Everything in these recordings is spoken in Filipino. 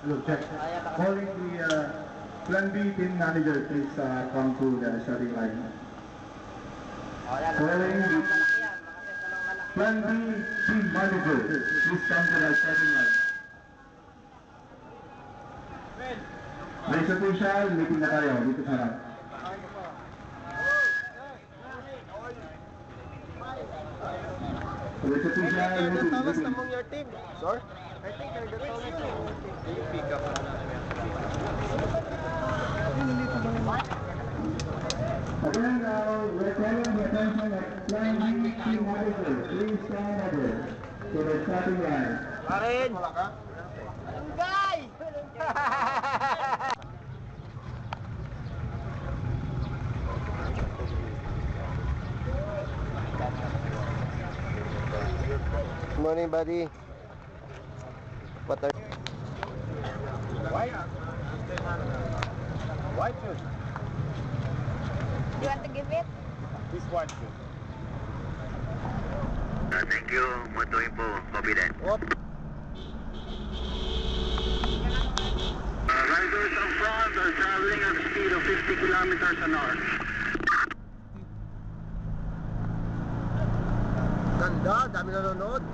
will check. Calling the Plan B team manager, please come to the starting line. Calling the Plan B team manager, please come to the starting line. Race official, meeting na tayo dito sa harap. Race official, meeting. Thomas among your team. Sir? I think they're the tallest among your team. You pick up. Again, we're calling the attention of Plan B team manager. Please stand over to the starting line. Karin! Guy! Good morning, buddy. What are White? White shoes. Do you want to give it? This white shoes. Thank you, Moto Info, copy that. what? Riders up front are traveling at a speed of 50 kilometers an hour. Ganda, dami nanonood.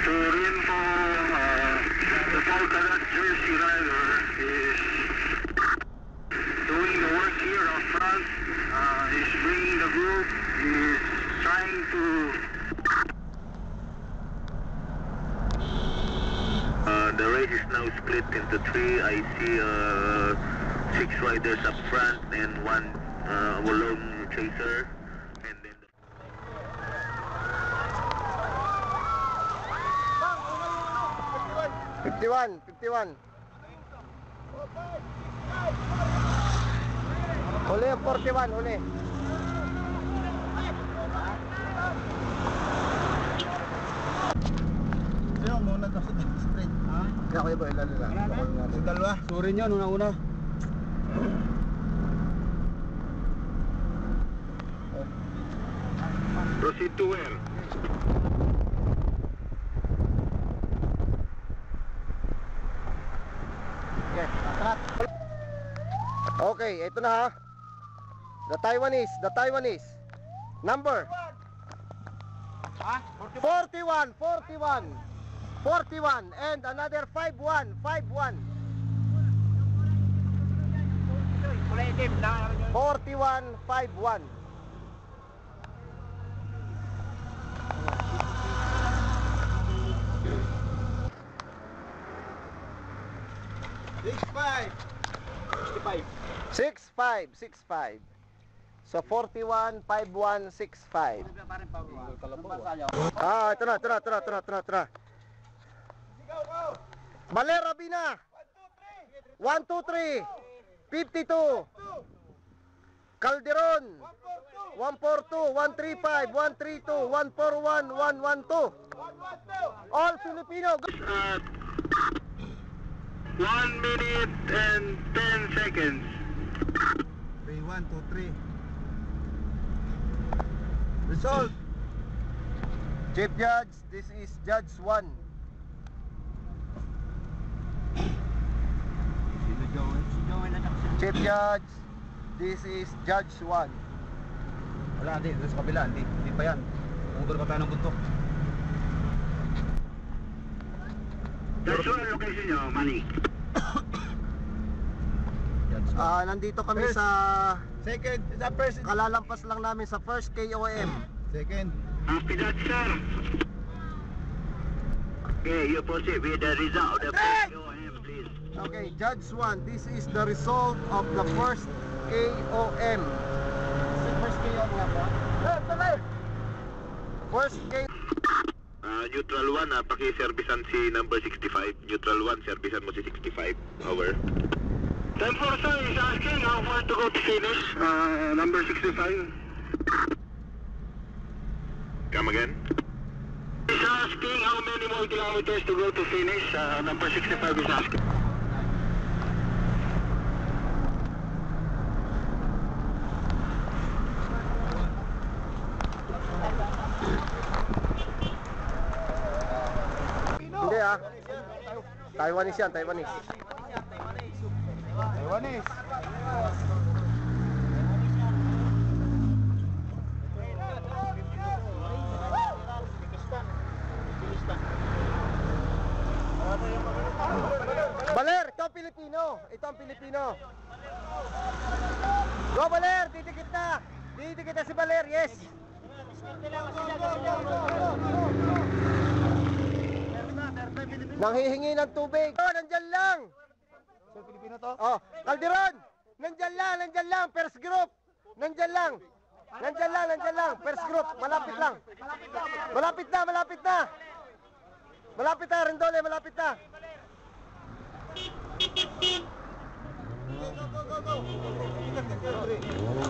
To reinform, the Polkadot jersey rider is doing the work here up front. He's bringing the group. He's trying to. The race is now split into three. I see 6 riders up front and one lone chaser. And then 51, 51. Huli ang 41, huli. Sino muna daw sa sprint? Ha? Kaya kayo ba ilalo lang? Sa dalawa. Suri niya, una-una. proceed to where? Okay, ito na ha. The Taiwanese. Number 41 and another 51. 41, 51. Six five. So 41, 51, 65. Ah, ito na. Valera Bina. 1, 2, 3. 52. Calderon. 142, 135, 132, 141, 112. All Filipino. 1 minute and 10 seconds. 3, 1, 2, 3. Result. Chief Judge, this is Judge 1. Chief Judge, this is Judge 1. Wala, hindi. Doon sa kabila. Hindi pa yan. Umutol pa tayo ng buntok. That's one location nyo, Manny. Nandito kami sa Second, the first. kalalampas lang namin sa first KOM. Second. After that, sir. Okay, you proceed with the result of the POM, please. Okay, Judge 1, this is the result of the first KOM. First KOM nga ba? First KOM. Neutral 1, paki-servisan si number 65. Neutral 1, servisan mo si 65. Over. 10-4, sir, is asking how far to go to finish. Number 65. Come again? He's asking how many more kilometers to go to finish. Number 65 is asking. Taiwanese yan, Taiwanese. Taiwanese. Baler, ito ang Pilipino. Ito ang Pilipino. Go Baler, didikit na. Didikit na si Baler, yes. Nanghihingi ng tubig. Oh, nandyan lang. So, Pilipino to? Oh, Calderon. Nandyan lang. First group. Nandyan lang. First group. Malapit lang. Malapit na, Rendole, malapit na.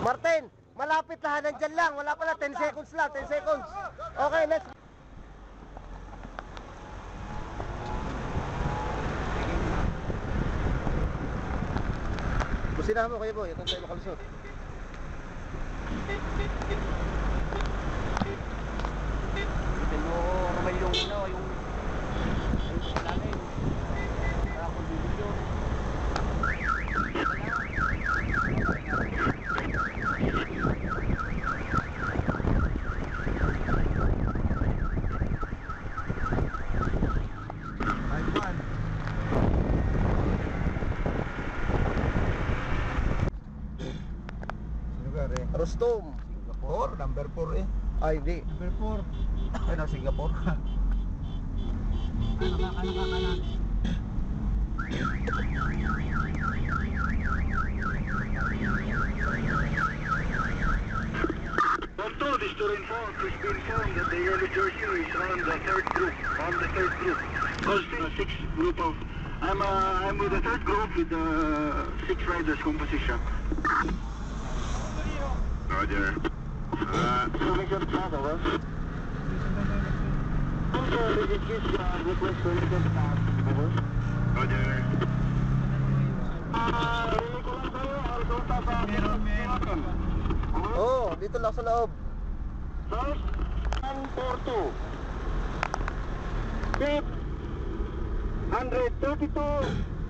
Martin, malapit na, nandyan lang. Wala pala, 10 seconds lang, 10 seconds. Okay, next. Businahan mo kayo, boy. Ito tayo makalusot. Ito mo, kamay yung yung lalim. Para akong bibidyo. Rostom. Singapore, number 4 eh. Ay, di. Number 4. Ay, na Singapore. Control is to inform, please be informed that the yellow jersey is on the third group. Because the sixth group of... I'm with the third group with the 6 riders composition. Roger. Permission pass, over. Also, this is request permission pass, over. Roger. Oh, dito lang sa loob. First, 142. Fifth, 132,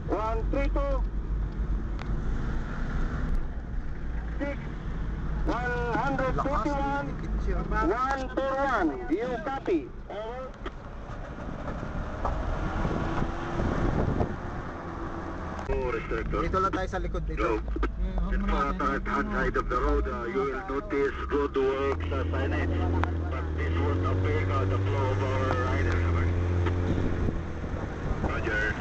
132. Sixth, 151, 141. Do you copy? Over. Restrictor. Dito lang tayo sa likod dito. At right side of the road, you will notice road works signage, but this won't affect the flow of our riders. Roger.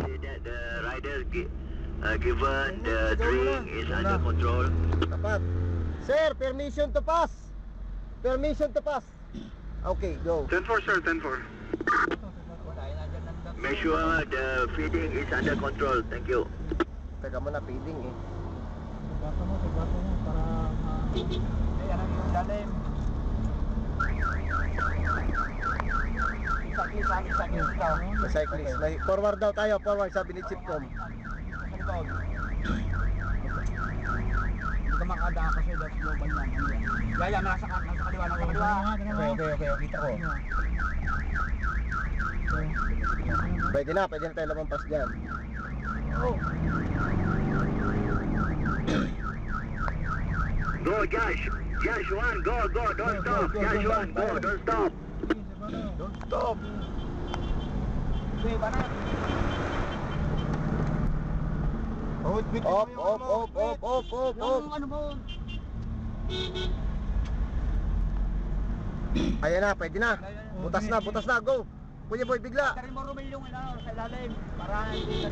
See that the riders given the drink is under control. Tapat. Sir, permission to pass. Permission to pass. Okay, go. 10-4 sir, 10-4. Make sure the feeding is under control. Thank you. Teka mo na, feeding eh. Bato mo para yan ang yung lalim. Sa cyclist. May forward daw tayo, forward sabi ni Chipcom. Hindi ka makadaan kasi that's global lang. Yaya, nasa kaliwa na ko. Okay, kita ko. Pwede na tayo lumampas dyan. Go, Josh. Josh, one, go. Don't stop. Josh, one, go. Don't stop. Don't stop. Okay, banat. Op. Yung ano mo? Ayan na, pwede na. Butas na, go. Kuya boy, bigla. Tarin mo rumil yung sa ilalim para hindi ka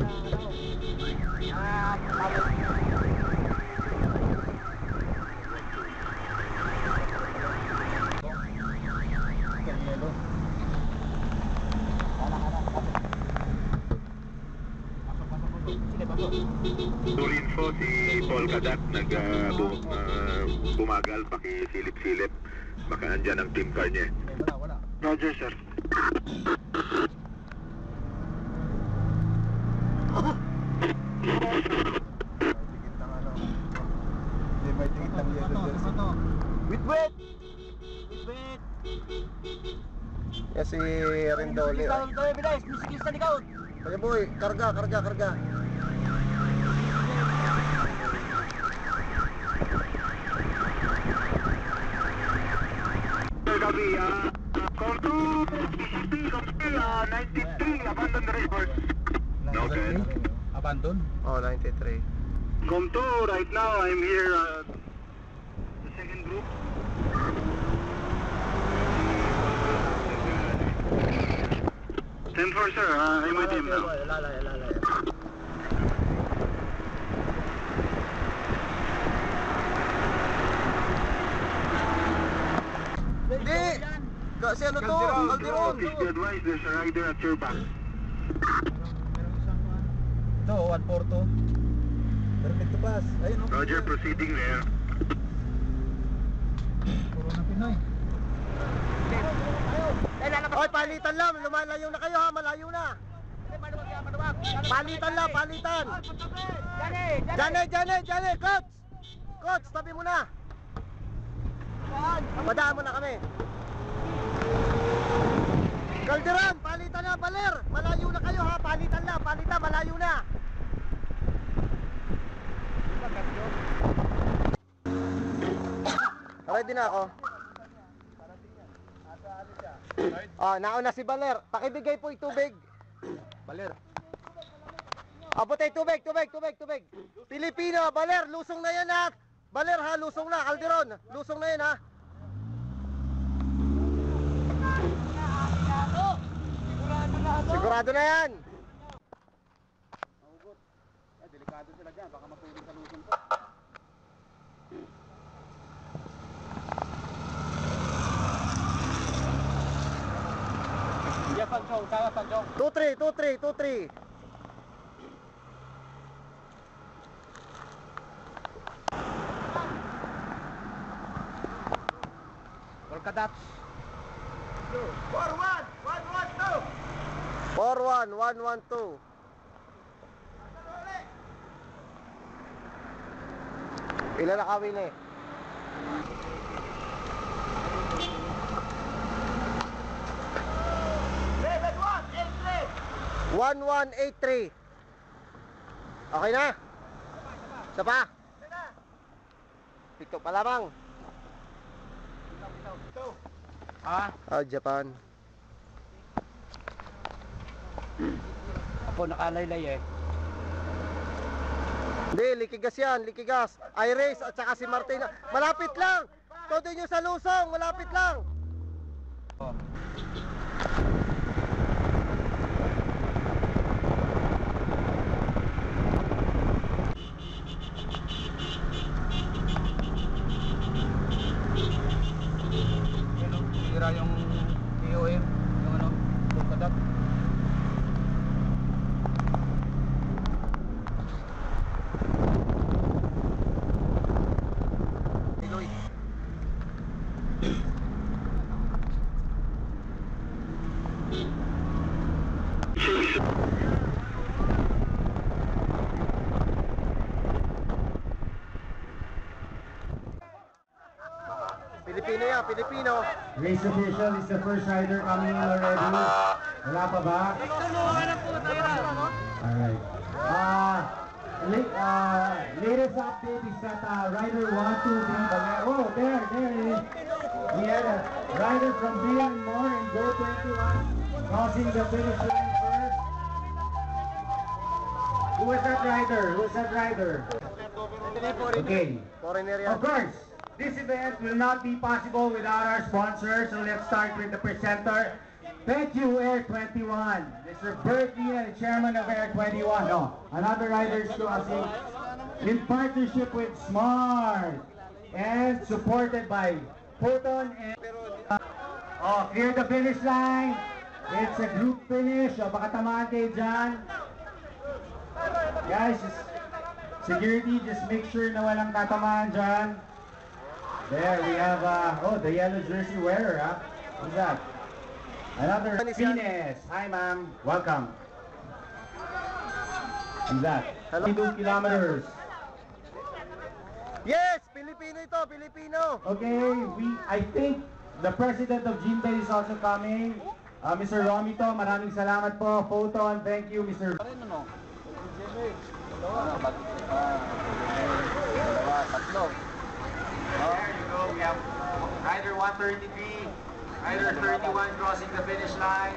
Turinfo si Paul Kadak bumagal, pakisilip-silip. Baka nandyan ang team car niya. Wala. Roger, sir. May tikit ng yellow jersey. Wait. Wait. si Rendole. Bilis, bilis sa likod. Kaya boy, karga. Copy, come to 93, abandon the report. Okay. Abandon? Oh, 93. Come to, right now I'm here the second group. Ten four, sir, I'm with him now. Lalay. Hindi! Kasi ano to? Calderon! Please be advised, there's a rider at your back. Ito, 142. Permit to pass. Ayun, oh. Roger, proceeding there. Puro na Pinoy. Oy, palitan lang! Lumalayo na kayo ha! Malayo na! Palitan lang! Palitan! Jane! Coach! Coach, tabi mo na! Padaan mo na kami! Calderon! Palitan na! Baler! Malayo na kayo ha! Palitan lang! Palitan! Malayo na! Ready na ako. Nauna si Baler. Pakibigay po yung tubig. Baler. Abotay tubig. Pilipino, Baler, lusong na yan ha. Baler ha, lusong na. Calderon, lusong na yan ha. Sigurado na yan. Delikado sila dyan, baka matulog sa lusong ko. Iya, Panchong, sawa Panchong. 2-3. Volkadat. 4-1-1-1-2. Pila na kawin eh. Level 1183. Okay na? Isa pa? Pito pa lamang. Japan. Ako nakalaylay eh. Hindi, likigas yan, likigas. Iris at saka si Martina. Malapit lang! Todo nyo sa lusong, malapit lang! Oh. Sira yung POM, yung ano, Volkadat. Pilipino yan, Pilipino. Race official is the first rider coming in already. Wala pa ba? Alright. Latest update is that rider 1, 2, 3, oh, there it is. We had a rider from Bill and More and Go 21 crossing the finish line first. Who was that rider? Okay. Foreigner yan. Of course, this event will not be possible without our sponsors. So let's start with the presenter. Thank you, Air 21. Mr. Bert Ian, chairman of Air 21. No, another rider is crossing in partnership with Smart and supported by Photon and clear the finish line. It's a group finish. Baka tamaan kayo dyan. Guys, security, just make sure na walang tatamaan dyan. There we have, the yellow jersey wearer, huh? Who's that? Another Venus. Hi, ma'am. Welcome. Who's that? Hello. 22 kilometers. Yes, Pilipino ito, Pilipino. Okay, I think the president of Jinbei is also coming. Mr. Romito, maraming salamat po. Photon, thank you, Mr. There you go. We have Rider 133, Rider 31 crossing the finish line.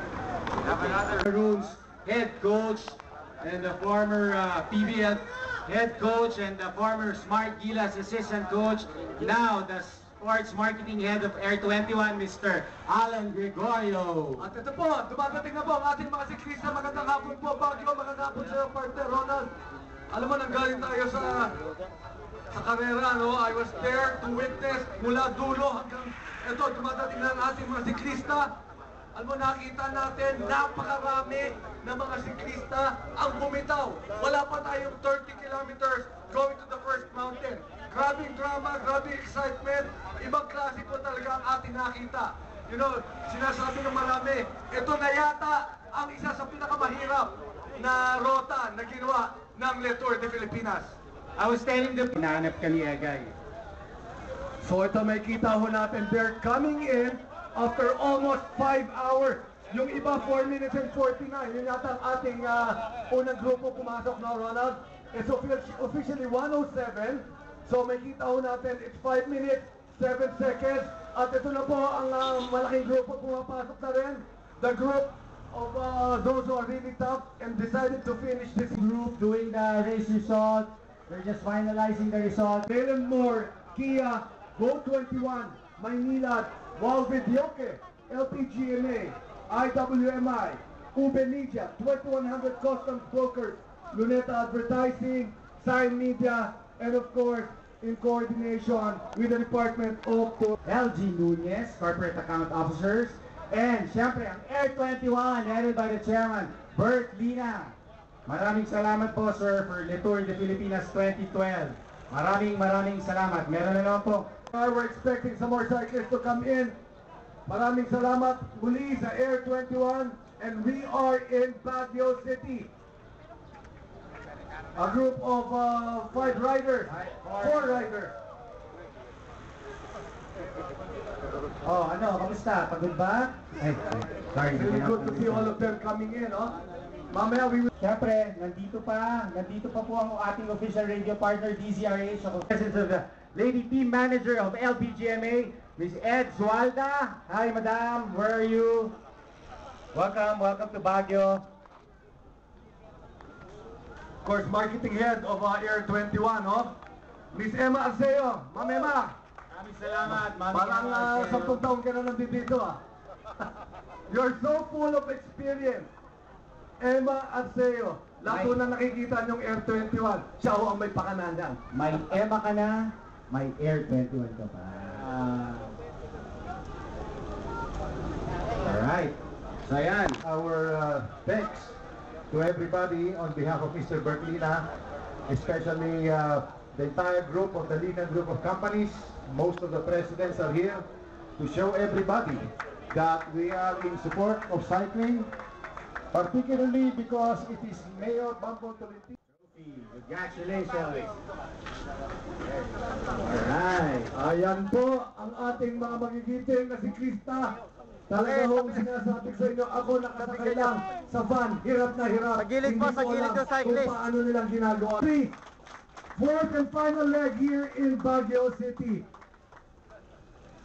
We have another Rooms head coach and the former PBL head coach and the former Smart Gilas assistant coach. Now the sports marketing head of Air 21, Mr. Alan Gregorio. At ito po, dumadating na po ang ating mga siklista. Magandang hapon po, Baguio. Magandang hapon sa partner, Ronald. Alam mo, nanggaling tayo sa karera, no? I was there to witness mula dulo hanggang ito, dumadating na ang ating mga siklista. Alam mo, nakita natin, napakarami ng mga siklista ang bumitaw. Wala pa tayong 30 kilometers going to the first mountain. Grabing drama, grabing excitement. Ibang klase po talaga ang ating nakita. You know, sinasabi ng marami, ito na yata ang isa sa pinakamahirap na rota na ginawa ng Le Tour de Filipinas. I was telling the Nanap ka ni Egay. So ito may kita ho natin, they're coming in after almost 5 hours. Yung iba 4 minutes and 49. Yun yata ang ating unang grupo pumasok na, Ronald. It's officially 1:07. So may kita ho natin, it's 5 minutes, 7 seconds. At ito na po ang malaking grupo pumapasok na rin. The group of those who are really tough and decided to finish this Group doing the race result. They're just finalizing the result. Dylan Moore, Kia, Go 21, Maynilad, Walvidioke, LPGMA, IWMI, Ube Media, 2100 Customs Brokers, Luneta Advertising, Sign Media, and of course, in coordination with the Department of LG Nunez, Corporate Account Officers. And syempre, ang Air 21, headed by the chairman, Bert Lina. Maraming salamat po, sir, for Le Tour de Filipinas 2012. Maraming salamat. Meron na naman po. We're expecting some more cyclists to come in. Maraming salamat muli sa Air 21, and we are in Baguio City. A group of 5 riders, 4 riders. Oh, ano, kamusta? Pagod ba? Ay, sorry. Really good to see all of them coming in, oh. Mamaya we will... Siyempre, nandito pa po ang ating official radio partner, DZRH. Presence of the Lady Team Manager of LPGMA, Ms. Ed Zualda. Hi, Madam. Where are you? Welcome to Baguio. Of course, marketing head of Air 21, oh. Miss Emma Arceo. Ma'am Emma. Maraming salamat. Parang 10 taon ka na nandito, ah. You're so full of experience. Emma Arceo. Lahat po na nakikita niyong Air 21. Siya ho ang may pakananan. May Emma ka na, may Air 21 ka pa. Alright. So yan. Our thanks to everybody on behalf of Mr. Bert Lina, especially the entire group of the Lina Group of Companies. Most of the presidents are here to show everybody that we are in support of cycling, particularly because it is Mayor Bambon Tolentino. Congratulations. Alright. Ayan po ang ating mga magigiting na siklista. Talaga hong sinasabi sa inyo, ako nakasakay lang sa van, hirap na hirap. Sa gilid po, Hindi sa ko gilid alam yung cyclist. kung paano nilang ginagawa. 4th and final leg here in Baguio City.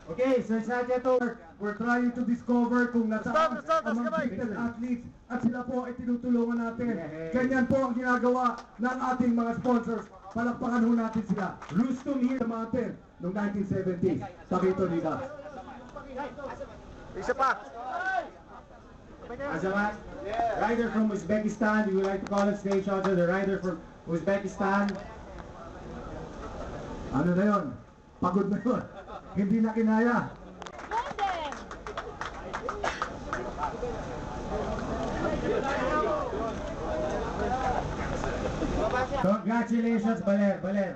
Okay, so it's not yet over. We're trying to discover kung nasaan Stop, ang mga kamay. gifted athletes at sila po ay tinutulungan natin. Yay. Ganyan po ang ginagawa ng ating mga sponsors. Palakpakan ho natin sila. Rustum here the mountain noong 1970 sa Quito Liga. Isa pa. Azamat, rider from Uzbekistan. We would like to call on stage also the rider from Uzbekistan. Ano na yun? Pagod na yun. Hindi na kinaya. Congratulations, Baler. Baler,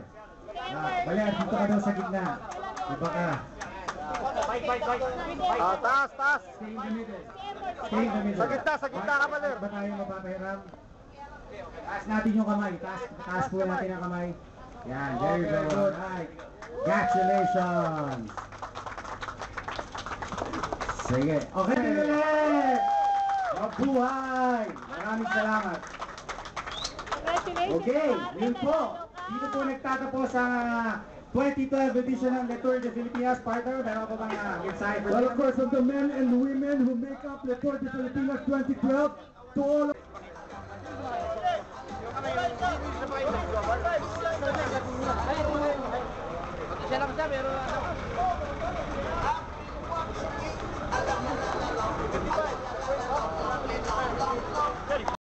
dito ka daw sa gitna. Iba ka. Taas. Stay in the middle. Stay in the middle. Sa gitna ka, Baler. Ba tayo mapapahiram? Taas natin yung kamay. Taas po natin ang kamay. Yan, there you go. Alright. Congratulations. Sige. Okay. Mabuhay! Maraming salamat. Congratulations. Okay, sa atin, yun po. nanalo ka. Dito po nagtatapos ang 2012 edition ng The Tour de Filipinas. Partner, meron ko bang mensahe for Well, of course, of the men and women who make up the Tour de Filipinas 2012, to all of Siya lang siya, pero